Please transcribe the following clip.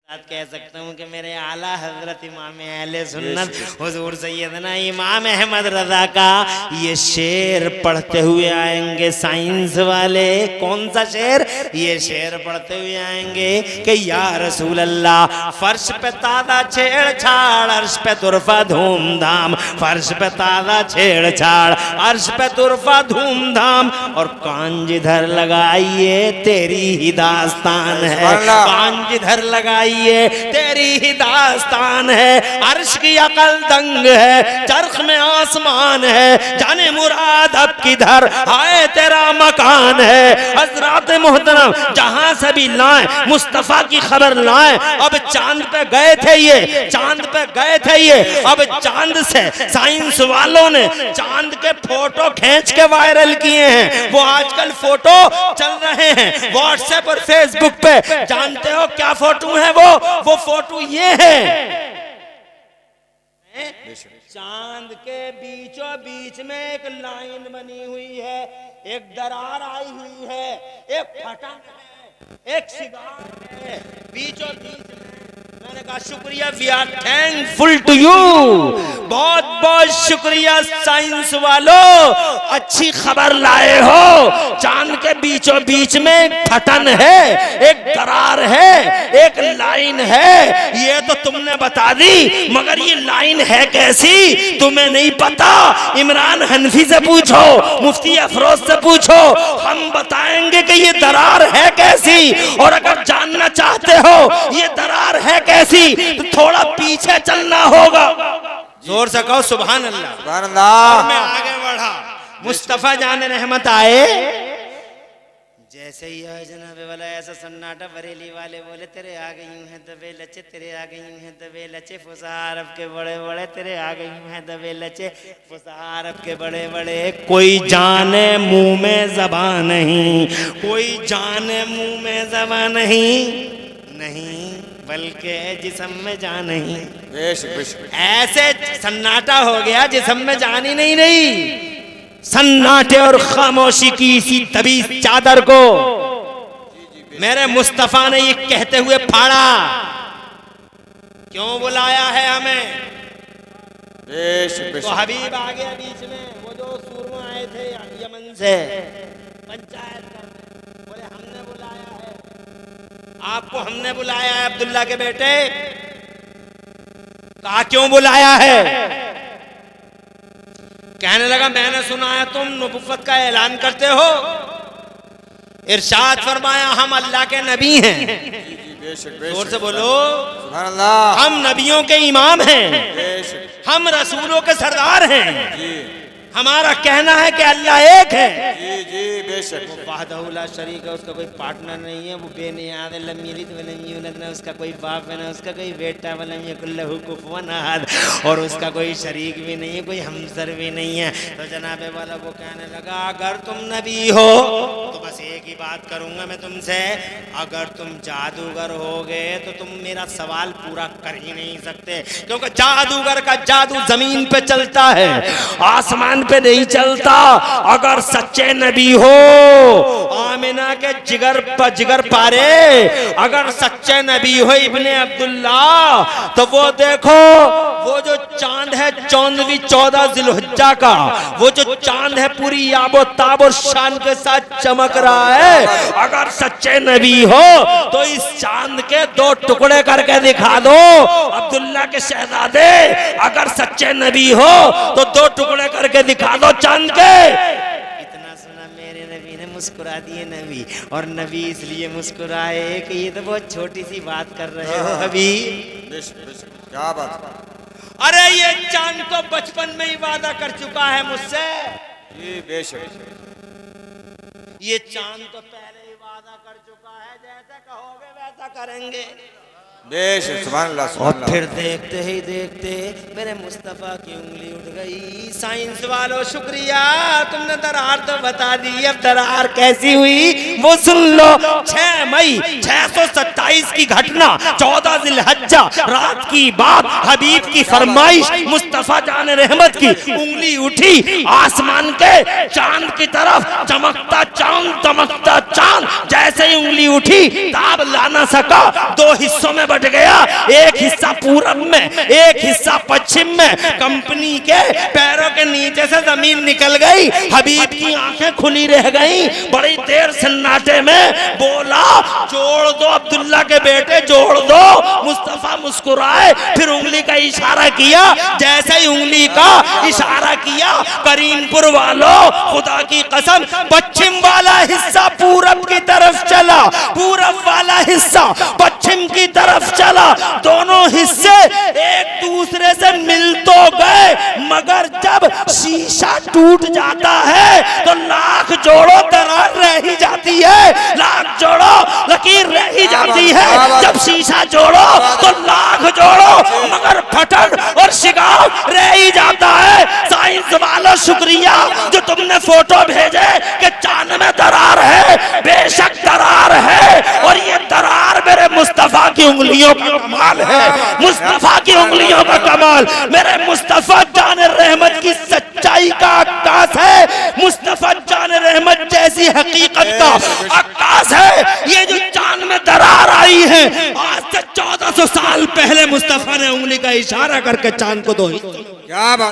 कह सकता हूँ कि मेरे आला हजरत इमाम अहले सुन्नत हुजूर सैयदना इमाम अहमद रजा का ये शेर पढ़ते हुए आएंगे साइंस वाले। कौन सा शेर? ये शेर पढ़ते हुए आएंगे कि या रसूल अल्लाह फर्श पे ताज़ा छेड़छाड़ अर्श पे तुरफा धूमधाम, फर्श पे ताज़ा छेड़छाड़ अर्श पे तुरफा धूमधाम, और कान जिधर लगाइए तेरी ही दास्तान है, कान जिधर लगाइए तेरी ही दास्तान है। अर्श की अकल दंग है, चरख में आसमान है, जाने मुराद अब किधर आए तेरा मकान है। हजरात मोहतरम जहां से भी लाएं मुस्तफा की खबर लाएं। अब चांद पे गए थे ये, चांद पे गए थे ये, अब चांद से साइंस वालों ने चांद के फोटो खींच के वायरल किए हैं। वो आजकल फोटो चल रहे हैं व्हाट्सएप और फेसबुक पे। जानते हो क्या फोटो है? वो फोटो ये है, चांद के बीचों बीच में एक लाइन बनी हुई है, एक दरार आई हुई है, एक फटन है, एक सिगार है बीचों बीच में। मैंने कहा शुक्रिया, we are thankful to you, बहुत बहुत शुक्रिया साइंस वालों, अच्छी खबर लाए हो। चांद के बीचों बीच में एक फटन है, एक दरार है, एक लाइन है, ये तो तुमने बता दी, मगर ये लाइन है कैसी तुम्हें नहीं पता। इमरान हनफी से पूछो, मुफ्ती अफरोज से पूछो, हम बताएंगे कि ये दरार है कैसी। और अगर जानना चाहते हो ये दरार है कैसी तो थोड़ा पीछे चलना होगा। जोर से कहो सुभान अल्लाह, सुभान अल्लाह। मैं आगे बढ़ा, मुस्तफा जान रहमत आए, जैसे ही जनाबे वाला ऐसा सन्नाटा, बरेली वाले बोले तेरे आ गई यूं है दबे लचे, तेरे आ गई यूं है दबे लचे, फुसार अब के बड़े बड़े, तेरे आ गई यूं है दबे लचे, फुसार अब के बड़े बड़े। कोई जाने मुंह में ज़बान नहीं, कोई जाने मुंह में ज़बान नहीं बल्कि जिस्म में जान नहीं। ऐसे सन्नाटा हो गया जिस्म में जान ही नहीं रही। सन्नाटे और खामोशी की इसी दबी चादर को मेरे मुस्तफा ने ये कहते हुए फाड़ा, क्यों बुलाया है हमें? तो हबीब आ गया बीच में, वो जो सूरमा आए थे यमन से पंचायत करने, बोले हमने बुलाया है आपको, हमने बुलाया है अब्दुल्ला के बेटे। कहा क्यों बुलाया है? कहने लगा मैंने सुना है तुम नबुव्वत का ऐलान करते हो। इरशाद फरमाया हम अल्लाह के नबी हैं। जोर से बोलो हम नबियों के इमाम हैं, हम रसूलों के सरदार हैं। हमारा कहना है कि अल्लाह एक है, जी जी बेशक, वहदहु ला शरीक है, उसका कोई पार्टनर नहीं है, वो बेनियाज़ है, लम यलिद व लम यूलद, ना उसका कोई बाप है ना उसका कोई बेटा, व लम यकुल लहू कुफुवन अहद, और उसका कोई शरीक भी नहीं है, कोई हमसर भी नहीं है। तो जनाबे वाला वो कहने लगा अगर तुम नबी हो तो बस एक ही बात करूंगा मैं तुमसे, अगर तुम जादूगर हो गए तो तुम मेरा सवाल पूरा कर ही नहीं सकते, क्योंकि जादूगर का जादू जमीन पे चलता है, आसमान पे नहीं चलता। अगर सच्चे नबी हो आमिना के जिगर पारे, अगर सच्चे नबी हो इब्ने अब्दुल्ला, तो वो देखो वो जो चांद है 14 जिलहज्जा का, वो जो चांद है पूरी याबो ताब और शान के साथ चमक रहा है। अगर सच्चे नबी हो तो इस चांद के 2 टुकड़े करके दिखा दो अब्दुल्ला के शहजादे। अगर सच्चे नबी हो तो 2 टुकड़े करके दिखा दो चांद के। इतना सुना मेरे नबी ने मुस्कुरा दिए नबी, और नबी इसलिए मुस्कुराए कि ये तो बहुत छोटी सी बात कर रहे हो अभी। क्या बात? अरे ये चांद तो बचपन में ही वादा कर चुका है मुझसे। जी बेशक, ये चांद तो पहले ही वादा कर चुका है, जैसा कहोगे वैसा करेंगे। बेशक, सुभान अल्लाह, सुभान अल्लाह। और फिर देखते ही देखते मेरे मुस्तफा की उंगली उठ गई। साइंस वालों शुक्रिया, तुमने दरार तो बता दी, अब दरार कैसी हुई वो सुन लो। 6 मई 627 की घटना, 14 जिलहज्जा रात की बात, हबीब की फरमाइश, मुस्तफा जान रहमत की उंगली उठी आसमान के चांद की तरफ, चमकता चांद, जैसे ही उंगली उठी ताब ला ना सका, 2 हिस्सों में बट गया, एक हिस्सा पूरब में, एक हिस्सा पश्चिम में। कंपनी के पैरों के नीचे से जमीन निकल गई, हबीब की आंखें खुली रह गई। बड़ी देर सन्नाटे में बोला, जोड़ दो अब्दुल्ला के बेटे, जोड़ दो। मुस्तफा मुस्कुराए, फिर उंगली का इशारा किया। जैसे ही उंगली का इशारा किया, करीमपुर वालों खुदा की कसम, पश्चिम वाला हिस्सा पूरब की तरफ चला, पूरब वाला हिस्सा पश्चिम की तरफ चला। दोनों हिस्से एक दूसरे से मिल तो गए, मगर जब शीशा टूट जाता है तो लाख जोड़ो दरार रह ही जाती है, लाख जोड़ो लकीर रह ही जाती है। जब शीशा जोड़ो तो लाख जोड़ो, मगर फटन और शिकार रह ही जाता है। साइंस वालों शुक्रिया जो तुमने फोटो भेजे कि चांद में दरार है, बेशक दरार है, और ये दरार मेरे मुस्तफा की उंगलियों का कमाल है, मुस्तफा की उंगलियों का कमाल। मेरे मुस्तफा जान रहमत की सच्चाई का आकाश है, मुस्तफा जान रहमत जैसी हकीकत का आकाश है। ये जो चांद में दरार आई है, आज से 1400 साल पहले मुस्तफा ने उंगली का इशारा करके चांद को दो। क्या बात।